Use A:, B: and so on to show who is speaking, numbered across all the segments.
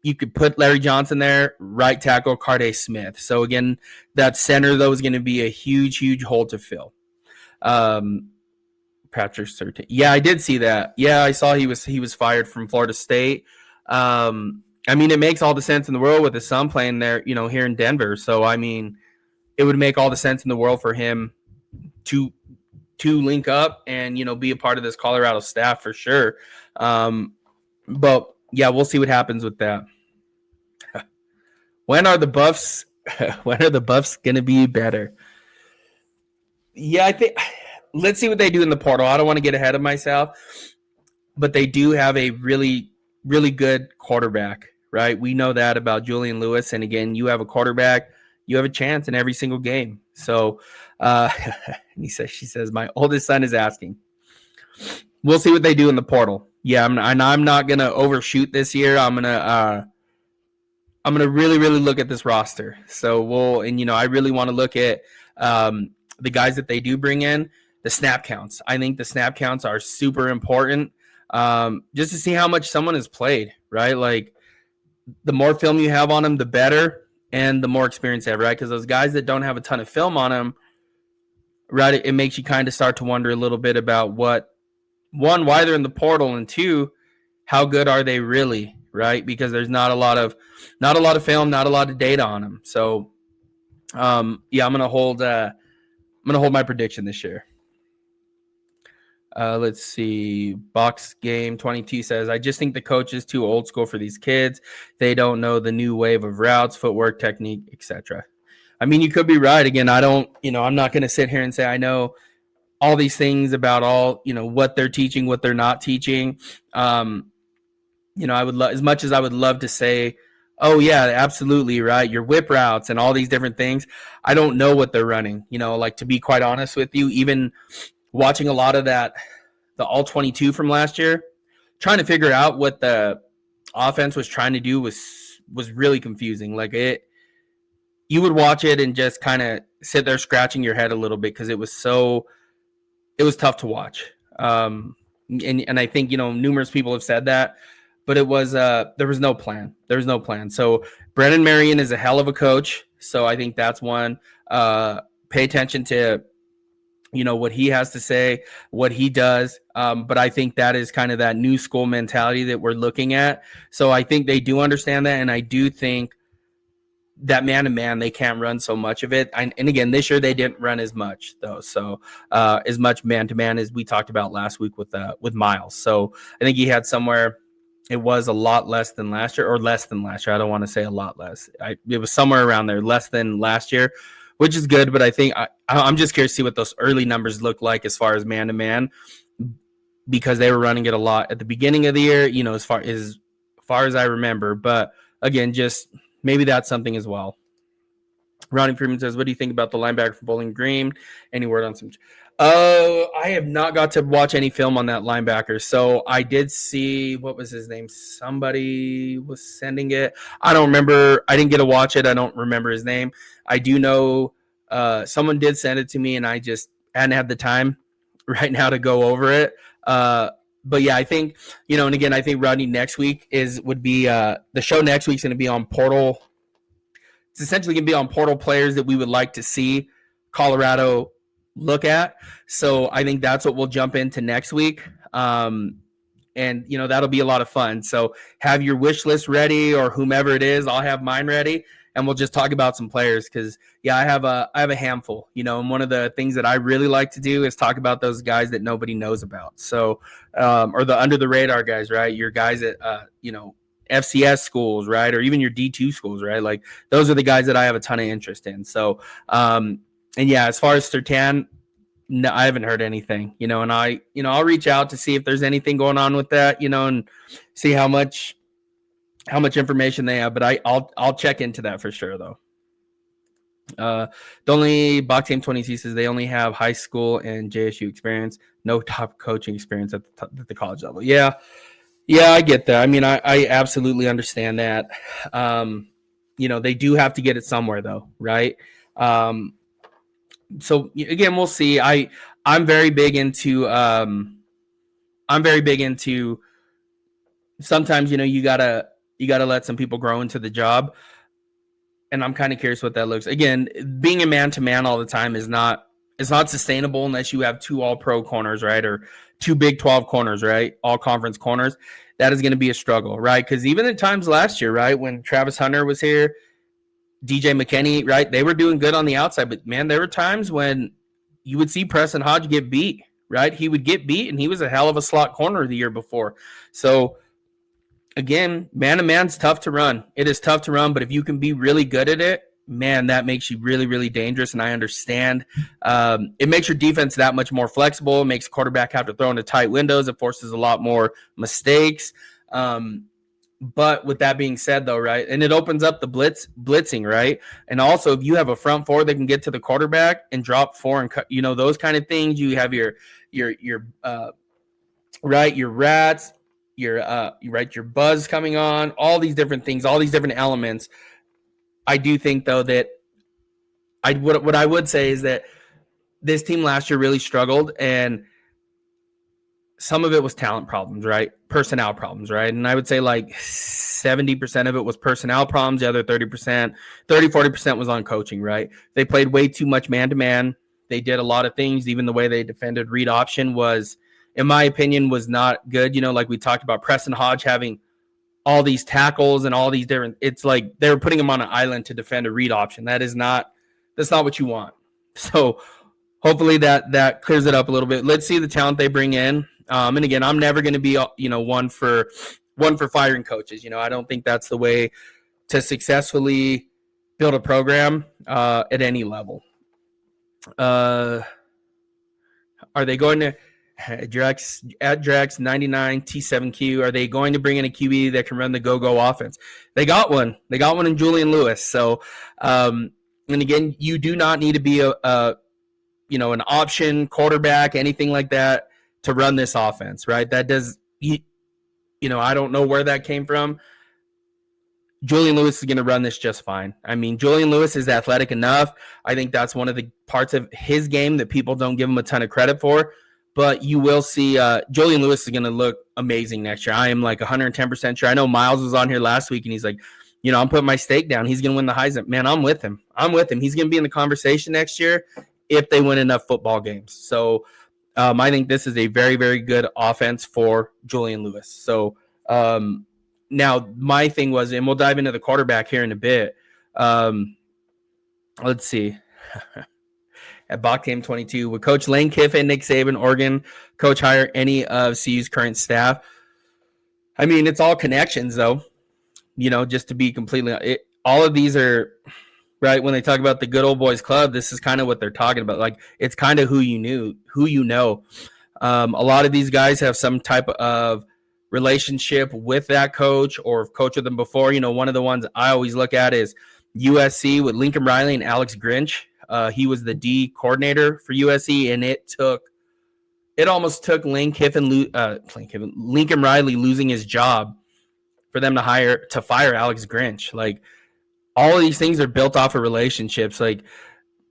A: you could put Larry Johnson there, right tackle Carday Smith. So again, that center though is going to be a huge hole to fill. Patrick Surtain. Yeah, I did see that. Yeah, I saw he was fired from Florida State. I mean, it makes all the sense in the world with his son playing there, here in Denver. So I mean, it would make all the sense in the world for him to link up and be a part of this Colorado staff for sure. But yeah, we'll see what happens with that. When are the Buffs? When are the Buffs going to be better? Yeah, I think let's see what they do in the portal. I don't want to get ahead of myself, but they do have a really good quarterback, right? We know that about Julian Lewis, and again, you have a quarterback, you have a chance in every single game. So, she says, my oldest son is asking. We'll see what they do in the portal. Yeah, I'm not gonna overshoot this year. I'm gonna really look at this roster. So I really want to look at the guys that they do bring in, the snap counts. I think the snap counts are super important, just to see how much someone has played, right? Like, the more film you have on them, the better, and the more experience they have, right? Because those guys that don't have a ton of film on them, right, it makes you kind of start to wonder a little bit about why they're in the portal, and two, how good are they really, right? Because there's not a lot of film, not a lot of data on them. So, I'm gonna hold my prediction this year. Let's see. Box Game 22 says, I just think the coach is too old school for these kids. They don't know the new wave of routes, footwork, technique, etc. I mean, you could be right. Again, I'm not going to sit here and say I know all these things about all, what they're teaching, what they're not teaching. I would as much as I would love to say, oh yeah, absolutely, right, your whip routes and all these different things, I don't know what they're running. Like, to be quite honest with you, even watching a lot of the all 22 from last year, trying to figure out what the offense was trying to do was really confusing. Like, you would watch it and just kind of sit there scratching your head a little bit, because it was tough to watch. And I think, numerous people have said that, but it was, there was no plan. There was no plan. So Brennan Marion is a hell of a coach. So I think that's one. Pay attention to, what he has to say, what he does. But I think that is kind of that new school mentality that we're looking at. So I think they do understand that. And I do think that man-to-man, they can't run so much of it. And again, this year they didn't run as much, though. So as much man-to-man as we talked about last week with Miles. So I think he had somewhere, it was a lot less than last year, or less than last year. I don't want to say a lot less. It was somewhere around there, less than last year, which is good. But I think I'm just curious to see what those early numbers look like as far as man-to-man, because they were running it a lot at the beginning of the year, as far as I remember. But again, just maybe that's something as well. Ronnie Freeman says, what do you think about the linebacker from Bowling Green? Any word on some? I have not got to watch any film on that linebacker. So I did see, what was his name? Somebody was sending it. I don't remember. I didn't get to watch it. I don't remember his name. I do know someone did send it to me, and I just hadn't had the time right now to go over it. But yeah, I think, and again, I think Rodney next week would be the show next week's going to be on portal. It's essentially going to be on portal players that we would like to see Colorado look at. So I think that's what we'll jump into next week. And that'll be a lot of fun. So have your wish list ready, or whomever it is. I'll have mine ready, and we'll just talk about some players, because I have a handful, and one of the things that I really like to do is talk about those guys that nobody knows about. So, or the under the radar guys, right? Your guys at, FCS schools, right? Or even your D2 schools, right? Like, those are the guys that I have a ton of interest in. So, and yeah, as far as Surtain, no, I haven't heard anything, and I'll reach out to see if there's anything going on with that, and see how much information they have, but I'll check into that for sure, though. The only Box Game 22 says they only have high school and JSU experience, no top coaching experience at the college level. Yeah, I get that. I mean, I absolutely understand that. They do have to get it somewhere, though, right? So again, we'll see. I'm very big into sometimes, you You got to let some people grow into the job. And I'm kind of curious what that looks. Again, being a man-to-man all the time is not sustainable unless you have 2 all-pro corners, right? Or 2 Big 12 corners, right? All conference corners. That is going to be a struggle, right? Because even at times last year, right, when Travis Hunter was here, DJ McKinney, right, they were doing good on the outside. But, man, there were times when you would see Preston Hodge get beat, right? He would get beat, and he was a hell of a slot corner the year before. So, again, man-to-man's tough to run. It is tough to run, but if you can be really good at it, man, that makes you really, really dangerous, and I understand. It makes your defense that much more flexible. It makes the quarterback have to throw into tight windows. It forces a lot more mistakes. But with that being said, though, right, and it opens up the blitzing, right? And also, if you have a front four that can get to the quarterback and drop 4 and cut, those kind of things, you have your rats, your buzz coming on, all these different things, all these different elements. I do think, though, that what I would say is that this team last year really struggled, and some of it was talent problems, right? Personnel problems, right? And I would say like 70% of it was personnel problems. The other 40% was on coaching, right? They played way too much man-to-man. They did a lot of things. Even the way they defended read option was, in my opinion, was not good. Like we talked about Preston Hodge having all these tackles and all these different, it's like they were putting him on an island to defend a read option. That's not what you want. So hopefully that clears it up a little bit. Let's see the talent they bring in. And again, I'm never going to be, one for firing coaches. I don't think that's the way to successfully build a program at any level. Are they going to Drex 99 T7Q? Are they going to bring in a QB that can run the go offense? They got one. They got one in Julian Lewis. So, and again, you do not need to be an option quarterback, anything like that, to run this offense, right? That does, I don't know where that came from. Julian Lewis is going to run this just fine. I mean, Julian Lewis is athletic enough. I think that's one of the parts of his game that people don't give him a ton of credit for. But you will see Julian Lewis is going to look amazing next year. I am like 110% sure. I know Miles was on here last week, and he's like, I'm putting my stake down. He's going to win the Heisman. Man, I'm with him. He's going to be in the conversation next year if they win enough football games. So I think this is a very, very good offense for Julian Lewis. So now my thing was, and we'll dive into the quarterback here in a bit. Let's see. At Bach Game 22, would Coach Lane Kiffin, Nick Saban, Oregon coach hire any of CU's current staff? I mean, it's all connections, though. Just to be completely, all of these are right. When they talk about the good old boys club, this is kind of what they're talking about. Like, it's kind of who you know. A lot of these guys have some type of relationship with that coach or coached with them before. One of the ones I always look at is USC with Lincoln Riley and Alex Grinch. He was the D coordinator for USC, and it almost took Lincoln Riley losing his job for them to fire Alex Grinch. Like, all of these things are built off of relationships. Like,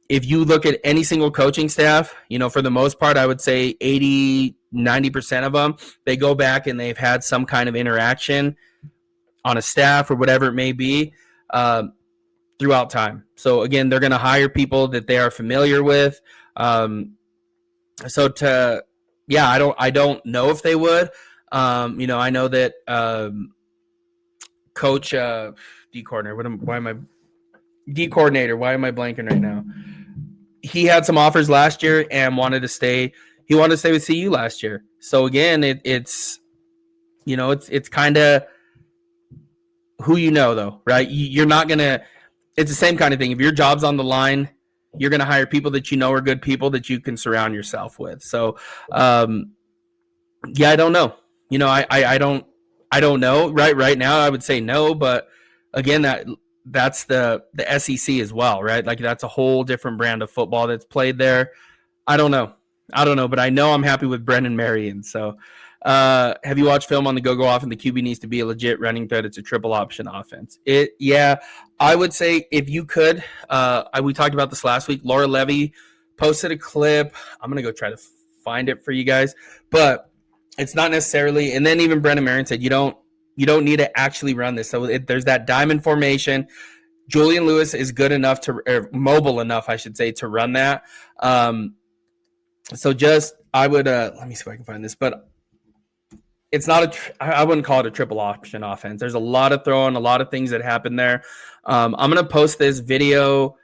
A: if you look at any single coaching staff, for the most part, I would say 80-90% of them, they go back and they've had some kind of interaction on a staff or whatever it may be throughout time. So again, they're going to hire people that they are familiar with. I don't know if they would. I know that Coach D coordinator. Why am I blanking right now? He had some offers last year and wanted to stay. He wanted to stay with CU last year. So again, it's kind of who though, right? You're not gonna. It's the same kind of thing. If your job's on the line, you're gonna hire people that are good people that you can surround yourself with. So, I don't know. I don't know. Right now, I would say no, but again, that's the SEC as well, right? Like, that's a whole different brand of football that's played there. I don't know, but I know I'm happy with Brendan Marion. So, have you watched film on the go off, and the QB needs to be a legit running threat? It's a triple option offense. I would say if you could, we talked about this last week. Laura Levy posted a clip. I'm going to go try to find it for you guys, but it's not necessarily, and then even Brendan Marion said, you don't You don't need to actually run this. So there's that diamond formation. Julian Lewis is good enough or mobile enough, I should say, to run that. So just I would let me see if I can find this, but it's not I wouldn't call it a triple option offense. There's a lot of throwing, a lot of things that happen there. I'm gonna post this video.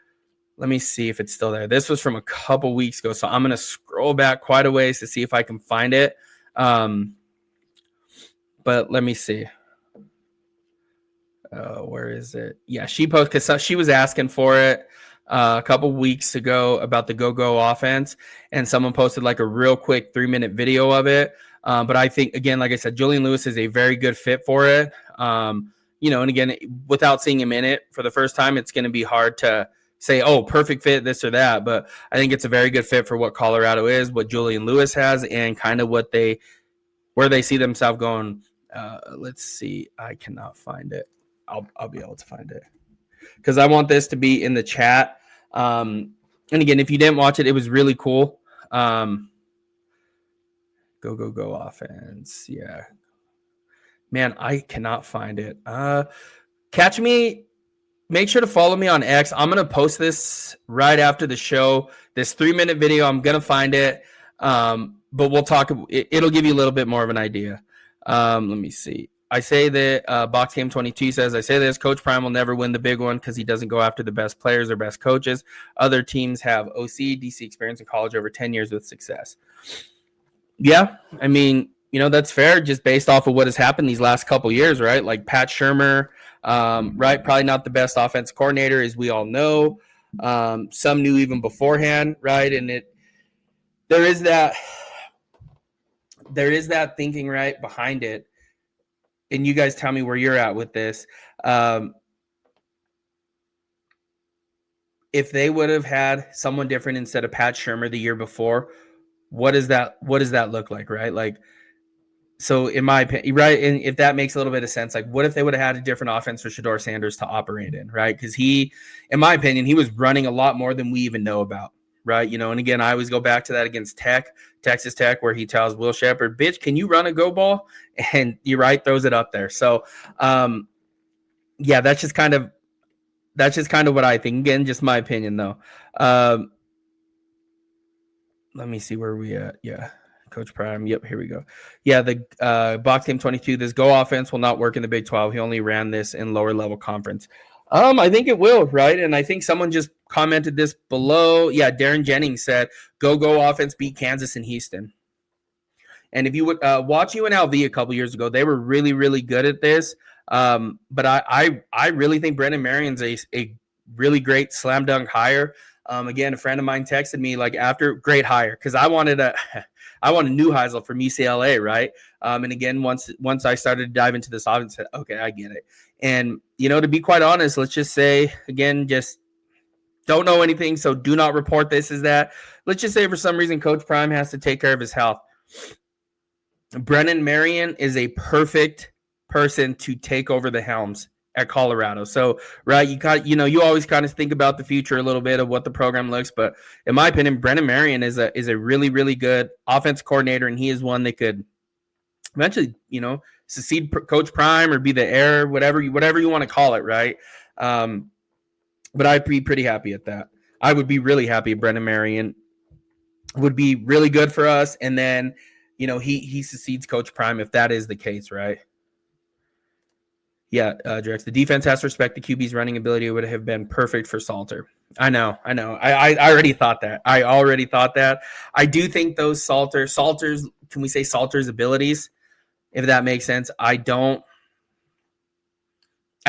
A: Let me see if it's still there. This was from a couple weeks ago, so I'm gonna scroll back quite a ways to see if I can find it. But let me see. Where is it? Yeah, she posted because she was asking for it a couple weeks ago about the go offense, and someone posted like a real quick 3-minute video of it. But I think, again, like I said, Julian Lewis is a very good fit for it. And again, without seeing him in it for the first time, it's going to be hard to say, oh, perfect fit, this or that. But I think it's a very good fit for what Colorado is, what Julian Lewis has, and kind of where they see themselves going. Let's see. I cannot find it. I'll be able to find it because I want this to be in the chat. And again, if you didn't watch it, it was really cool. Go offense. Yeah, man, I cannot find it. Catch me. Make sure to follow me on X. I'm going to post this right after the show. This 3-minute video, I'm going to find it. But we'll talk. It'll give you a little bit more of an idea. Let me see. I say that Box Game 22 says, I say this, Coach Prime will never win the big one because he doesn't go after the best players or best coaches. Other teams have OC, DC experience in college over 10 years with success. Yeah, I mean, that's fair just based off of what has happened these last couple years, right? Like Pat Shurmur, right? Probably not the best offense coordinator, as we all know. Some knew even beforehand, right? And there is that thinking right behind it. And you guys tell me where you're at with this. If they would have had someone different instead of Pat Shurmur the year before, what does that look like, right? Like, so in my opinion, right, and if that makes a little bit of sense, like what if they would have had a different offense for Shedeur Sanders to operate in, right? Because he, in my opinion, he was running a lot more than we even know about, right? And again, I always go back to that against Texas Tech, where he tells Will Shepherd, bitch, can you run a go ball? And you're right, throws it up there. So, yeah, that's just kind of what I think. Again, just my opinion, though. Let me see where we at. Yeah, Coach Prime. Yep, here we go. Yeah, the Box Game 22, this go offense will not work in the Big 12. He only ran this in lower level conference. I think it will, right? And I think someone just commented this below. Yeah, Darren Jennings said, go offense beat Kansas and Houston. And if you would watch UNLV a couple years ago, they were really, really good at this. But I really think Brennan Marion's a really great slam dunk hire. Again, a friend of mine texted me like after great hire because I wanted Neuheisel from UCLA, right? And again, once I started to dive into this offense, I said, okay, I get it. And to be quite honest, let's just say again, just don't know anything, so do not report this as that. Let's just say for some reason Coach Prime has to take care of his health. Brennan Marion is a perfect person to take over the helms at Colorado. So, right, you always kind of think about the future a little bit of what the program looks, but in my opinion, Brennan Marion is a really, really good offense coordinator, and he is one that could eventually, succeed Coach Prime or be the heir, whatever you want to call it, right? But I'd be pretty happy at that. I would be really happy. Brennan Marion would be really good for us, and then he succeeds Coach Prime if that is the case, right? Yeah, Drex, the defense has to respect the QB's running ability. It would have been perfect for Salter. I know. I already thought that. I do think those Salter's, can we say Salter's abilities, if that makes sense? I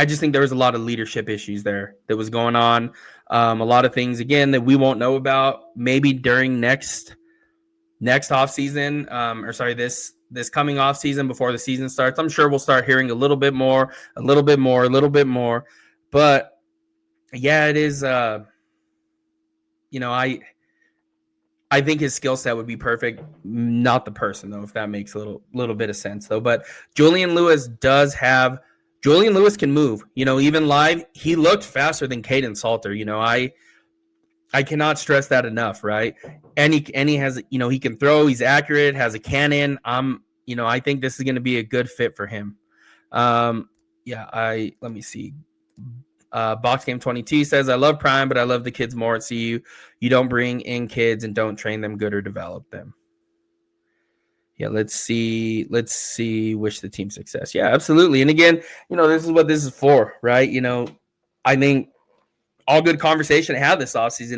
A: just think there was a lot of leadership issues there that was going on. A lot of things, again, that we won't know about maybe during next off season, this coming off season before the season starts. I'm sure we'll start hearing a little bit more. But yeah, it is. I think his skill set would be perfect. Not the person though, if that makes a little bit of sense though. But Julian Lewis can move. Even live, he looked faster than Caden Salter. I cannot stress that enough, right? And he has, he can throw, he's accurate, has a cannon. I think this is going to be a good fit for him. Let me see. Box Game 22 says, I love Prime, but I love the kids more at CU. You don't bring in kids and don't train them good or develop them. Yeah, let's see. Wish the team success. Yeah, absolutely. And again, this is what this is for, right? I think all good conversation to have this offseason.